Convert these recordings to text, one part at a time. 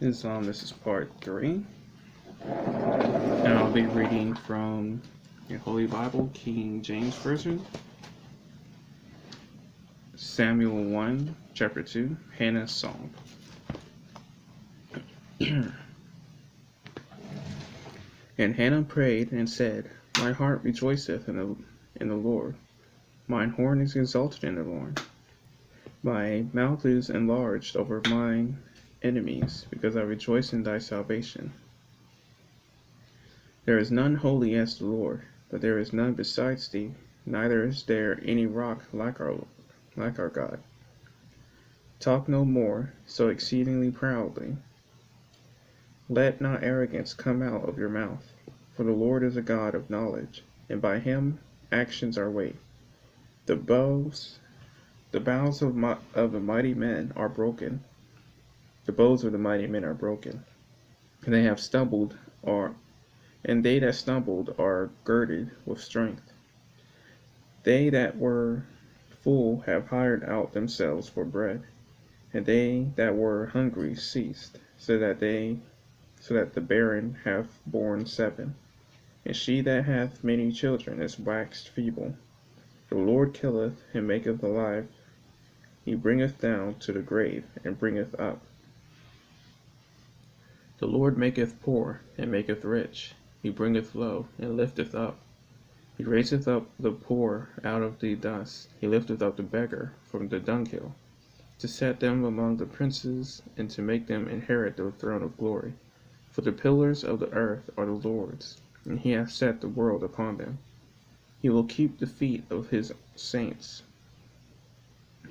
This is part 3, and I'll be reading from the Holy Bible, King James Version, Samuel 1, chapter 2, Hannah's Song. And Hannah prayed and said, My heart rejoiceth in the Lord, mine horn is exalted in the Lord. My mouth is enlarged over mine enemies, because I rejoice in thy salvation. There is none holy as the Lord, but there is none besides thee, neither is there any rock like our God. Talk no more so exceedingly proudly. Let not arrogance come out of your mouth, for the Lord is a God of knowledge, and by him actions are weighed. The bows of the mighty men are broken. The bows of the mighty men are broken, and they that stumbled are girded with strength. They that were full have hired out themselves for bread, and they that were hungry ceased, so that the barren hath borne 7, and she that hath many children is waxed feeble. The Lord killeth and maketh alive, he bringeth down to the grave, and bringeth up. The Lord maketh poor, and maketh rich, he bringeth low, and lifteth up. He raiseth up the poor out of the dust, he lifteth up the beggar from the dunghill, to set them among the princes, and to make them inherit the throne of glory. For the pillars of the earth are the Lord's, and he hath set the world upon them. He will keep the feet of his saints,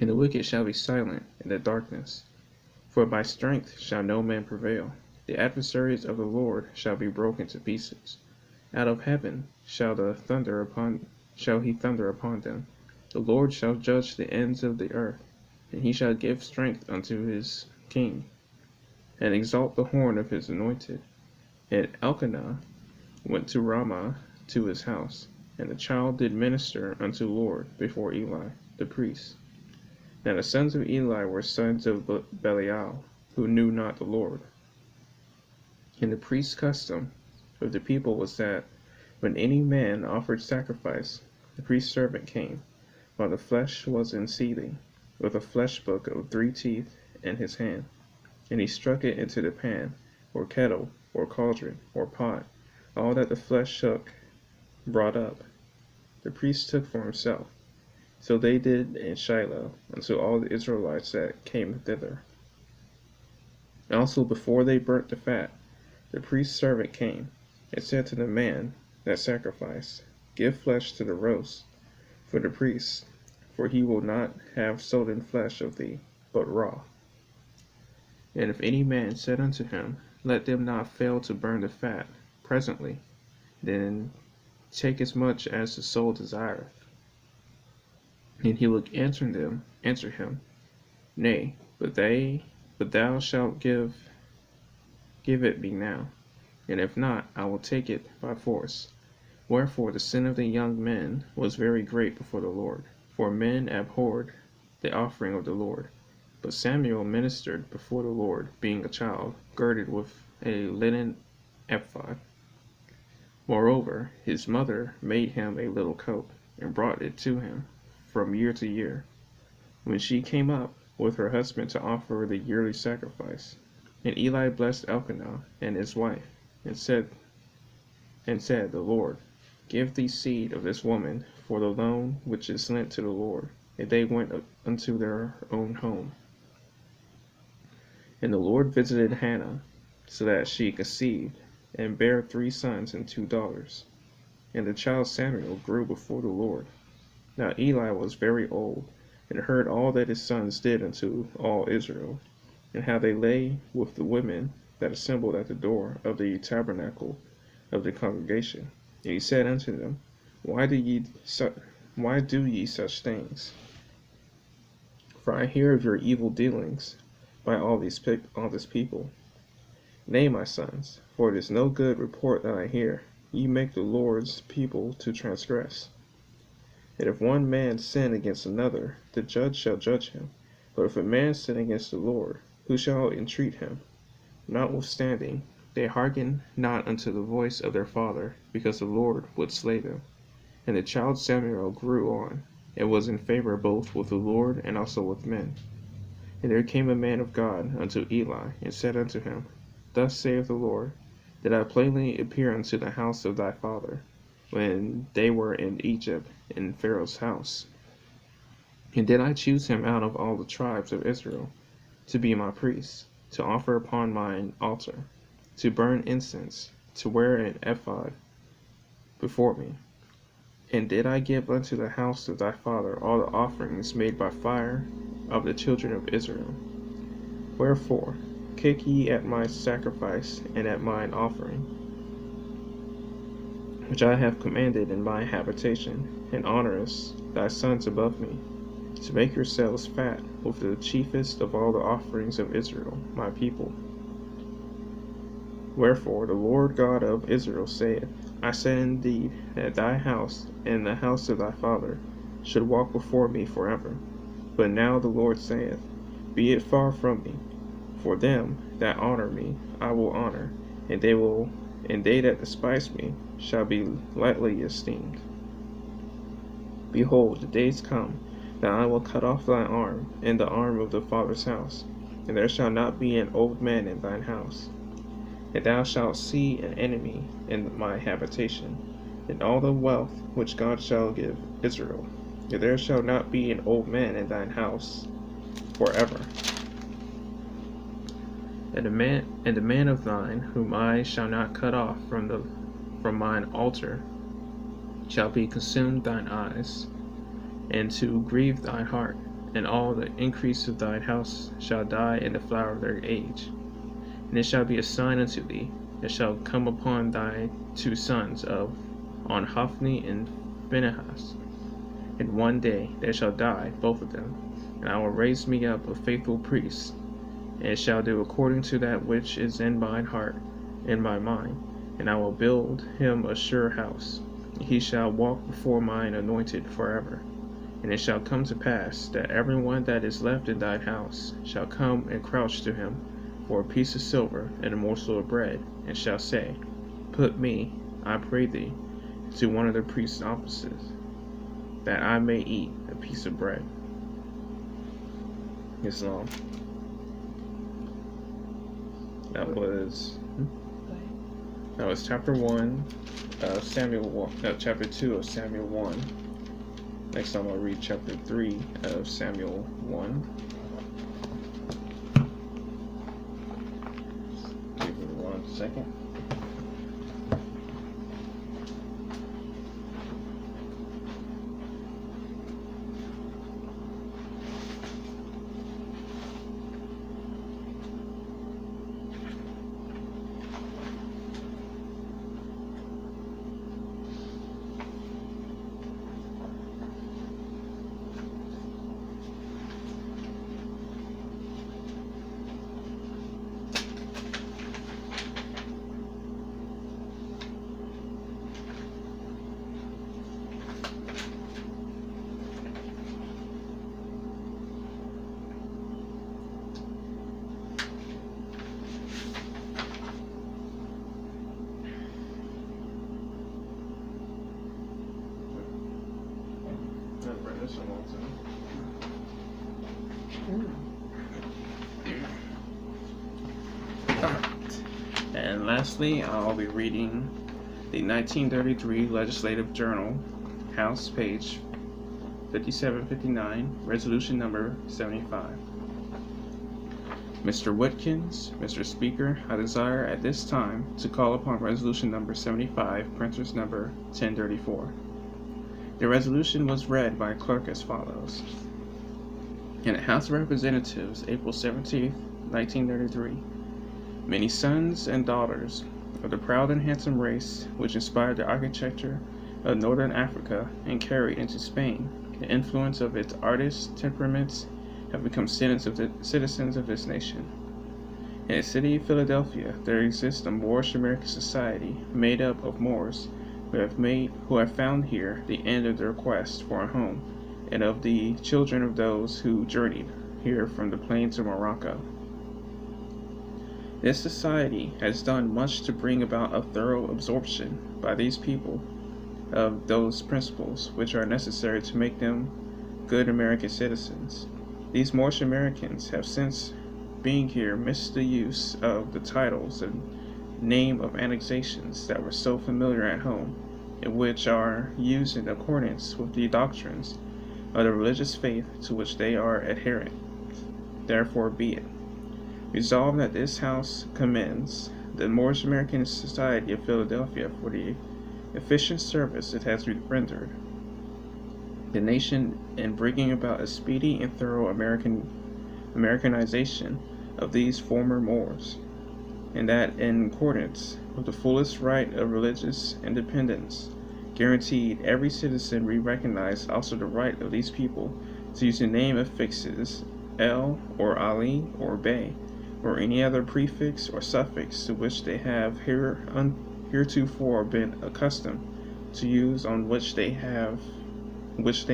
and the wicked shall be silent in the darkness. For by strength shall no man prevail. The adversaries of the Lord shall be broken to pieces. Out of heaven shall he thunder upon them. The Lord shall judge the ends of the earth, and he shall give strength unto his king, and exalt the horn of his anointed. And Elkanah went to Ramah to his house, and the child did minister unto the Lord before Eli the priest. Now the sons of Eli were sons of Belial, who knew not the Lord. And the priest's custom of the people was that, when any man offered sacrifice, the priest's servant came, while the flesh was in seething, with a flesh book of 3 teeth in his hand, and he struck it into the pan, or kettle, or cauldron, or pot, all that the flesh shook brought up. The priest took for himself. So they did in Shiloh unto all the Israelites that came thither. Also before they burnt the fat, the priest's servant came, and said to the man that sacrificed, Give flesh to the roast for the priest, for he will not have stolen flesh of thee, but raw. And if any man said unto him, Let them not fail to burn the fat presently, then take as much as the soul desireth. And he will answer him, Nay, but thou shalt give it me now, and if not, I will take it by force. Wherefore the sin of the young men was very great before the Lord, for men abhorred the offering of the Lord. But Samuel ministered before the Lord, being a child, girded with a linen ephod. Moreover, his mother made him a little coat, and brought it to him from year to year, when she came up with her husband to offer the yearly sacrifice. And Eli blessed Elkanah and his wife, and said, The Lord, give thee seed of this woman for the loan which is lent to the Lord. And they went unto their own home. And the Lord visited Hannah, so that she conceived, and bare 3 sons and 2 daughters. And the child Samuel grew before the Lord. Now Eli was very old, and heard all that his sons did unto all Israel, and how they lay with the women that assembled at the door of the tabernacle of the congregation. And he said unto them, Why do ye such things? For I hear of your evil dealings by all this people. Nay, my sons, for it is no good report that I hear. Ye make the Lord's people to transgress. And if one man sin against another, the judge shall judge him. But if a man sin against the Lord, who shall entreat him? Notwithstanding, they hearkened not unto the voice of their father, because the Lord would slay them. And the child Samuel grew on, and was in favor both with the Lord and also with men. And there came a man of God unto Eli, and said unto him, Thus saith the Lord, Did I plainly appear unto the house of thy father, when they were in Egypt, in Pharaoh's house? And did I choose him out of all the tribes of Israel, to be my priest, to offer upon mine altar, to burn incense, to wear an ephod before me? And did I give unto the house of thy father all the offerings made by fire of the children of Israel? Wherefore, kick ye at my sacrifice and at mine offering, which I have commanded in my habitation, and honorest thy sons above me, to make yourselves fat with the chiefest of all the offerings of Israel, my people. Wherefore the Lord God of Israel saith, I said indeed that thy house and the house of thy father should walk before me forever. But now the Lord saith, Be it far from me. For them that honor me I will honor, and they that despise me shall be lightly esteemed. Behold, the days come that I will cut off thy arm and the arm of the father's house, and there shall not be an old man in thine house. And thou shalt see an enemy in my habitation, and all the wealth which God shall give Israel. And there shall not be an old man in thine house forever. And the man of thine, whom I shall not cut off from mine altar, shall be consumed thine eyes, and to grieve thine heart, and all the increase of thine house shall die in the flower of their age. And it shall be a sign unto thee, it shall come upon thy two sons on Hophni and Phinehas. And one day they shall die, both of them, and I will raise me up a faithful priest, and shall do according to that which is in mine heart, in my mind, and I will build him a sure house. He shall walk before mine anointed forever. And it shall come to pass that everyone that is left in thine house shall come and crouch to him for a piece of silver and a morsel of bread, and shall say, Put me, I pray thee, to one of the priest's offices, that I may eat a piece of bread. It's long. That was chapter 1 of Samuel 1, chapter 2 of Samuel 1. Next time I'll read chapter 3 of Samuel 1. Give me 1 second. And lastly, I'll be reading the 1933 Legislative Journal, House, page 5759, Resolution number 75. Mr. Whitkins, Mr. Speaker, I desire at this time to call upon Resolution number 75, printers number 1034. The resolution was read by clerk as follows. In the House of Representatives, April 17, 1933, many sons and daughters of the proud and handsome race which inspired the architecture of northern Africa and carried into Spain the influence of its artists' temperaments have become citizens of this nation. In the city of Philadelphia, there exists a Moorish American society made up of Moors who have found here the end of their quest for a home, and of the children of those who journeyed here from the plains of Morocco. This society has done much to bring about a thorough absorption by these people of those principles which are necessary to make them good American citizens. These Moorish Americans have since being here missed the use of the titles and name of annexations that were so familiar at home, and which are used in accordance with the doctrines of the religious faith to which they are adherent. Therefore be it resolved that this House commends the Moorish American Society of Philadelphia for the efficient service it has rendered the nation in bringing about a speedy and thorough Americanization of these former Moors, and that in accordance with the fullest right of religious independence guaranteed, every citizen re-recognized also the right of these people to use the name affixes El or Ali or Bey, or any other prefix or suffix to which they have heretofore been accustomed to use, on which they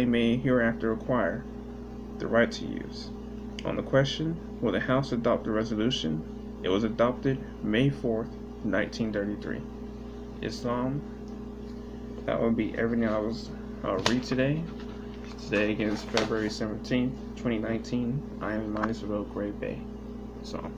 may hereafter acquire the right to use. On the question, will the House adopt the resolution? It was adopted May 4th, 1933. Islam. That would be everything I'll read today. Today again is February 17th, 2019. I am in Minus Road, Great Bay. So.